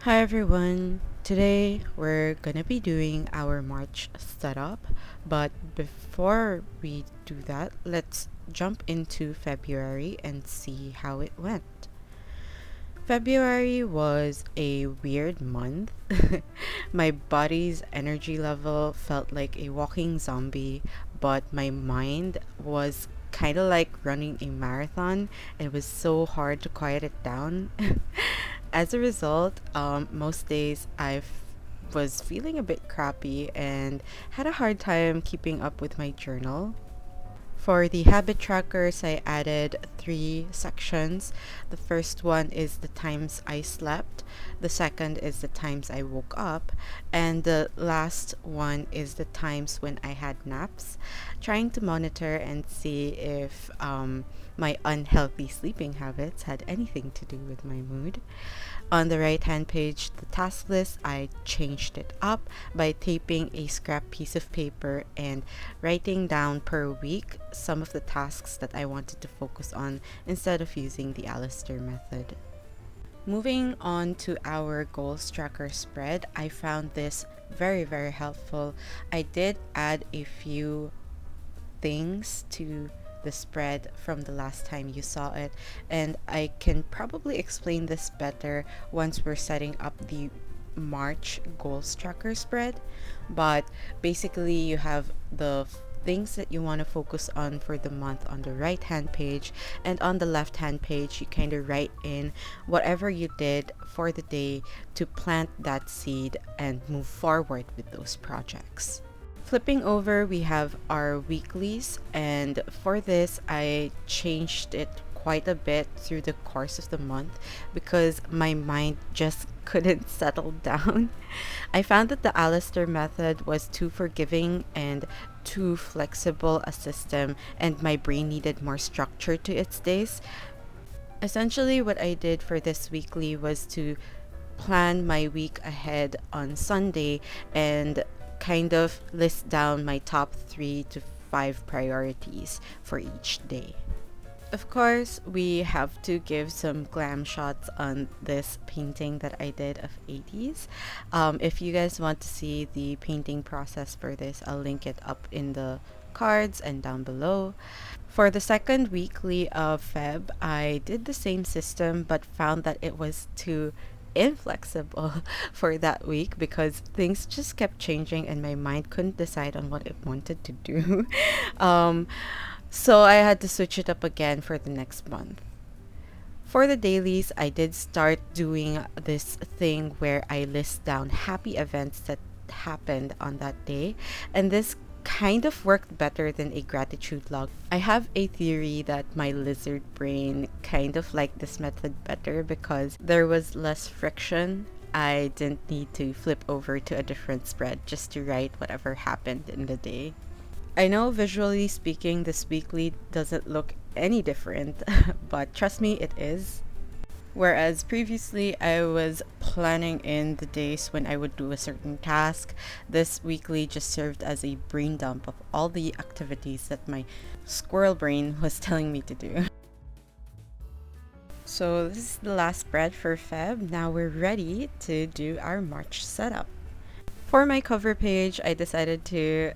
Hi everyone! Today we're gonna be doing our March setup, but before we do that, let's jump into February and see how it went. February was a weird month. My body's energy level felt like a walking zombie, but my mind was kind of like running a marathon. It was so hard to quiet it down. As a result, most days was feeling a bit crappy and had a hard time keeping up with my journal. For the habit trackers, I added three sections. The first one is the times I slept, the second is the times I woke up, and the last one is the times when I had naps, trying to monitor and see if my unhealthy sleeping habits had anything to do with my mood. On the right hand page, the task list, I changed it up by taping a scrap piece of paper and writing down per week some of the tasks that I wanted to focus on instead of using the Alistair method. Moving on to our goals tracker spread, I found this very helpful. I did add a few things to the spread from the last time you saw it, and I can probably explain this better once we're setting up the March goals tracker spread. But basically, you have the things that you want to focus on for the month on the right hand page, and on the left hand page you kind of write in whatever you did for the day to plant that seed and move forward with those projects. Flipping over, we have our weeklies, and for this, I changed it quite a bit through the course of the month because my mind just couldn't settle down. I found that the Alistair method was too forgiving and too flexible a system, and my brain needed more structure to its days. Essentially, what I did for this weekly was to plan my week ahead on Sunday and kind of list down my top 3 to 5 priorities for each day. Of course, we have to give some glam shots on this painting that I did of 80s. If you guys want to see the painting process for this, I'll link it up in the cards and down below. For the second weekly of Feb, I did the same system but found that it was too inflexible for that week because things just kept changing and my mind couldn't decide on what it wanted to do. um, so I had to switch it up again for the next month. For the dailies, I did start doing this thing where I list down happy events that happened on that day, and this kind of worked better than a gratitude log. I have a theory that my lizard brain kind of liked this method better because there was less friction. I didn't need to flip over to a different spread just to write whatever happened in the day. I know visually speaking, this weekly doesn't look any different, but trust me, it is. Whereas previously I was planning in the days when I would do a certain task, this weekly just served as a brain dump of all the activities that my squirrel brain was telling me to do. So this is the last spread for Feb. Now we're ready to do our March setup. For my cover page, I decided to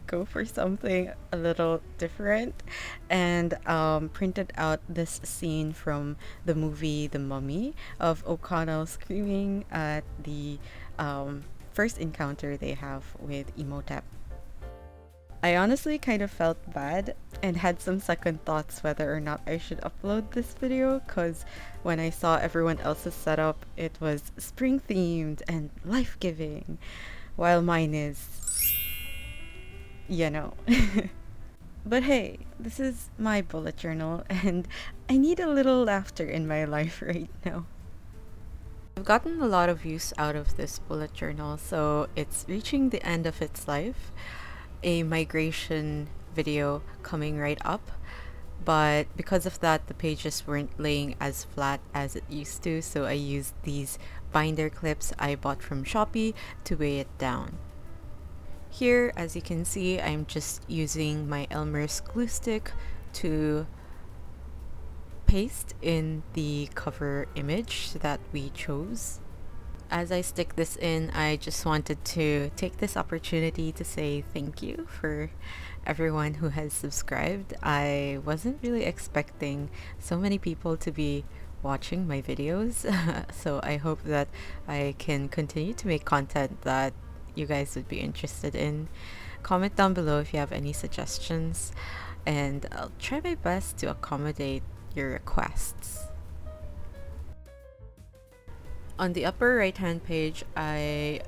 go for something a little different and printed out this scene from the movie The Mummy of O'Connell screaming at the first encounter they have with Imhotep. I honestly kind of felt bad and had some second thoughts whether or not I should upload this video because when I saw everyone else's setup, it was spring themed and life giving, while mine is, you know. But hey, this is my bullet journal and I need a little laughter in my life right now. I've gotten a lot of use out of this bullet journal, so it's reaching the end of its life. A migration video coming right up, but because of that the pages weren't laying as flat as it used to, so I used these binder clips I bought from Shopee to weigh it down. Here, as you can see, I'm just using my Elmer's glue stick to paste in the cover image that we chose. As I stick this in, I just wanted to take this opportunity to say thank you for everyone who has subscribed. I wasn't really expecting so many people to be watching my videos, so I hope that I can continue to make content that you guys would be interested in. Comment down below if you have any suggestions, and I'll try my best to accommodate your requests. On the upper right hand page, I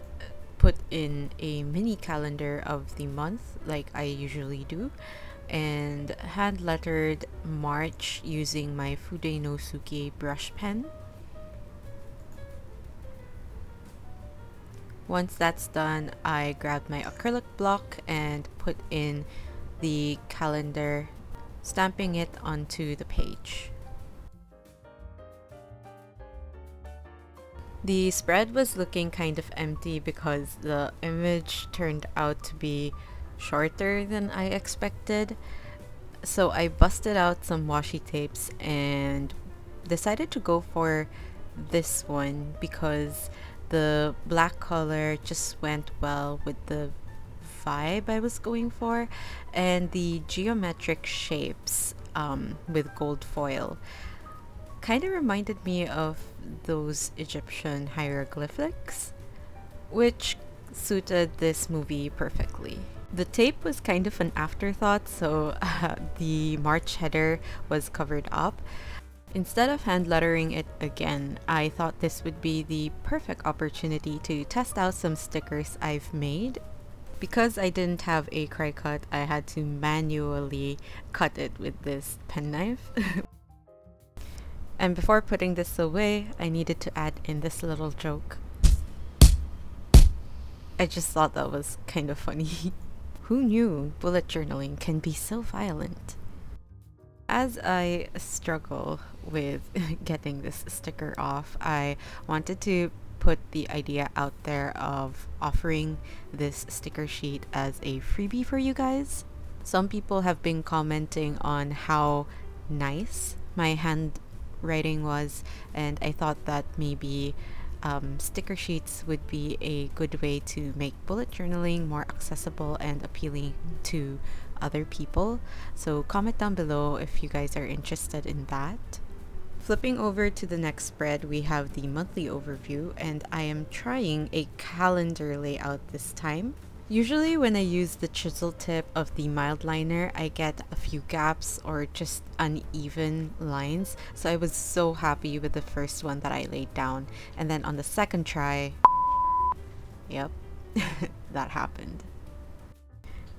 put in a mini calendar of the month like I usually do, and hand lettered March using my Fude no Suke brush pen. Once that's done, I grabbed my acrylic block and put in the calendar, stamping it onto the page. The spread was looking kind of empty because the image turned out to be shorter than I expected. So I busted out some washi tapes and decided to go for this one because the black color just went well with the vibe I was going for, and the geometric shapes with gold foil kind of reminded me of those Egyptian hieroglyphics, which suited this movie perfectly. The tape was kind of an afterthought, so the March header was covered up. Instead of hand lettering it again, I thought this would be the perfect opportunity to test out some stickers I've made. Because I didn't have a cry cut, I had to manually cut it with this penknife. And before putting this away, I needed to add in this little joke. I just thought that was kind of funny. Who knew bullet journaling can be so violent? As I struggle with getting this sticker off, I wanted to put the idea out there of offering this sticker sheet as a freebie for you guys. Some people have been commenting on how nice my handwriting was, and I thought that maybe sticker sheets would be a good way to make bullet journaling more accessible and appealing to other people. So comment down below if you guys are interested in that. Flipping over to the next spread, we have the monthly overview, and I am trying a calendar layout this time. Usually when I use the chisel tip of the mild liner, I get a few gaps or just uneven lines, so I was so happy with the first one that I laid down. And then on the second try, yep, that happened.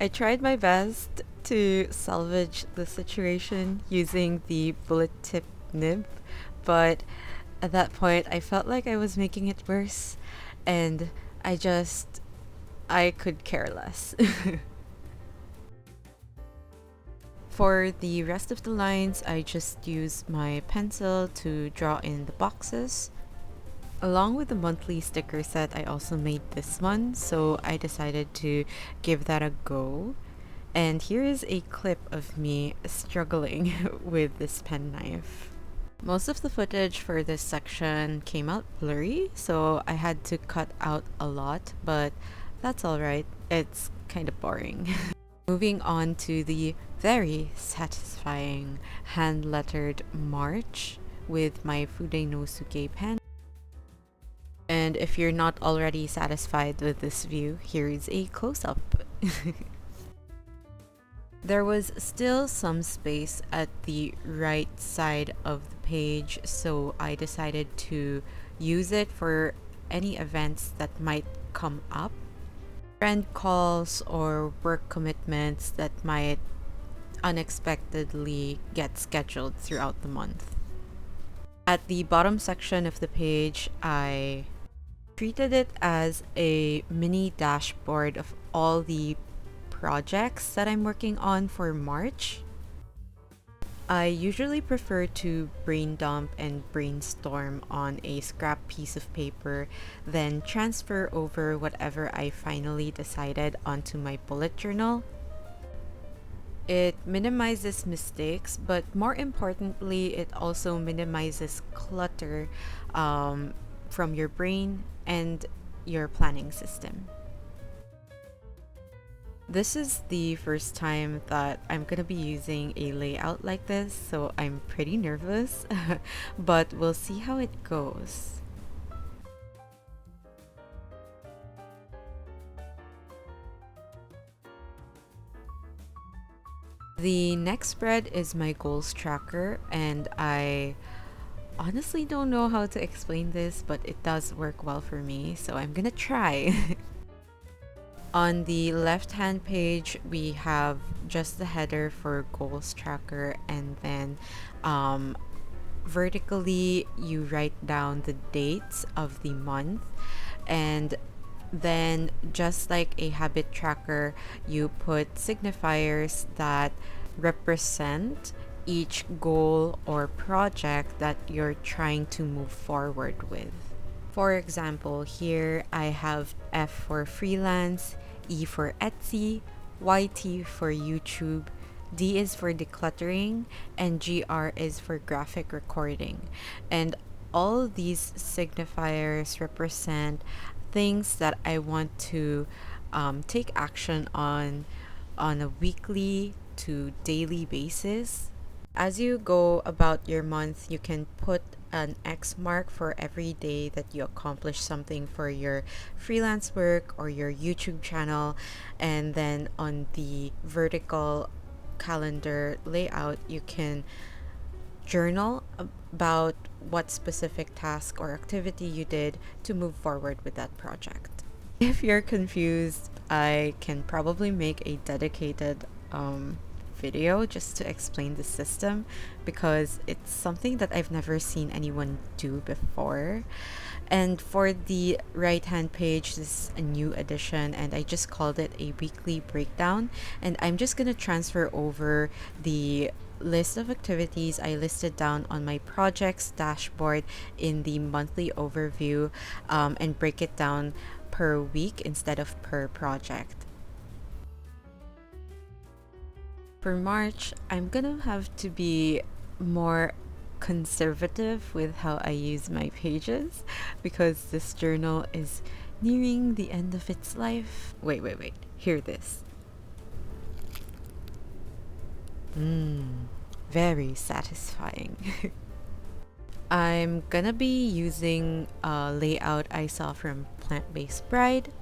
I tried my best to salvage the situation using the bullet tip nib, but at that point I felt like I was making it worse, and I could care less. For the rest of the lines, I just used my pencil to draw in the boxes. Along with the monthly sticker set, I also made this one, so I decided to give that a go. And here is a clip of me struggling with this penknife. Most of the footage for this section came out blurry, so I had to cut out a lot, but that's alright, it's kind of boring. Moving on to the very satisfying hand-lettered March with my Fude no Suke pen. And if you're not already satisfied with this view, here is a close-up. There was still some space at the right side of the page, so I decided to use it for any events that might come up. Friend calls or work commitments that might unexpectedly get scheduled throughout the month. At the bottom section of the page, I treated it as a mini dashboard of all the projects that I'm working on for March. I usually prefer to brain dump and brainstorm on a scrap piece of paper, then transfer over whatever I finally decided onto my bullet journal. It minimizes mistakes, but more importantly, it also minimizes clutter from your brain and your planning system. This is the first time that I'm gonna be using a layout like this, so I'm pretty nervous, but we'll see how it goes. The next spread is my goals tracker, and I honestly don't know how to explain this, but it does work well for me, so I'm gonna try. On the left hand page, we have just the header for goals tracker, and then vertically you write down the dates of the month, and then just like a habit tracker, you put signifiers that represent each goal or project that you're trying to move forward with. For example, here I have F for freelance, E for Etsy, YT for YouTube, D is for decluttering, and GR is for graphic recording. And all these signifiers represent things that I want to take action on a weekly to daily basis. As you go about your month, you can put an X mark for every day that you accomplish something for your freelance work or your YouTube channel. And then on the vertical calendar layout, you can journal about what specific task or activity you did to move forward with that project. If you're confused, I can probably make a dedicated video just to explain the system, because it's something that I've never seen anyone do before. And for the right hand page, this is a new addition, and I just called it a weekly breakdown, and I'm just gonna transfer over the list of activities I listed down on my projects dashboard in the monthly overview, and break it down per week instead of per project. For March, I'm gonna have to be more conservative with how I use my pages, because this journal is nearing the end of its life. Wait, hear this. Very satisfying. I'm gonna be using a layout I saw from Plant-Based Bride.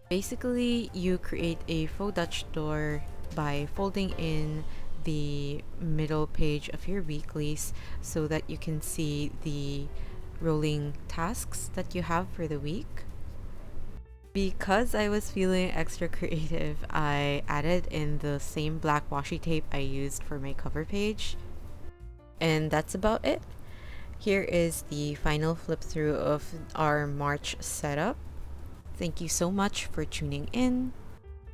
Basically, you create a faux Dutch door by folding in the middle page of your weeklies so that you can see the rolling tasks that you have for the week. Because I was feeling extra creative, I added in the same black washi tape I used for my cover page. And that's about it. Here is the final flip through of our March setup. Thank you so much for tuning in.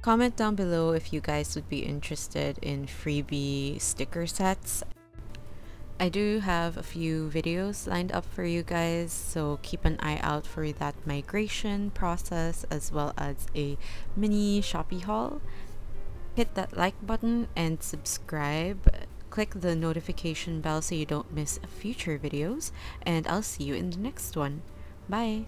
Comment down below if you guys would be interested in freebie sticker sets. I do have a few videos lined up for you guys, so keep an eye out for that migration process as well as a mini Shopee haul. Hit that like button and subscribe. Click the notification bell so you don't miss future videos, and I'll see you in the next one. Bye!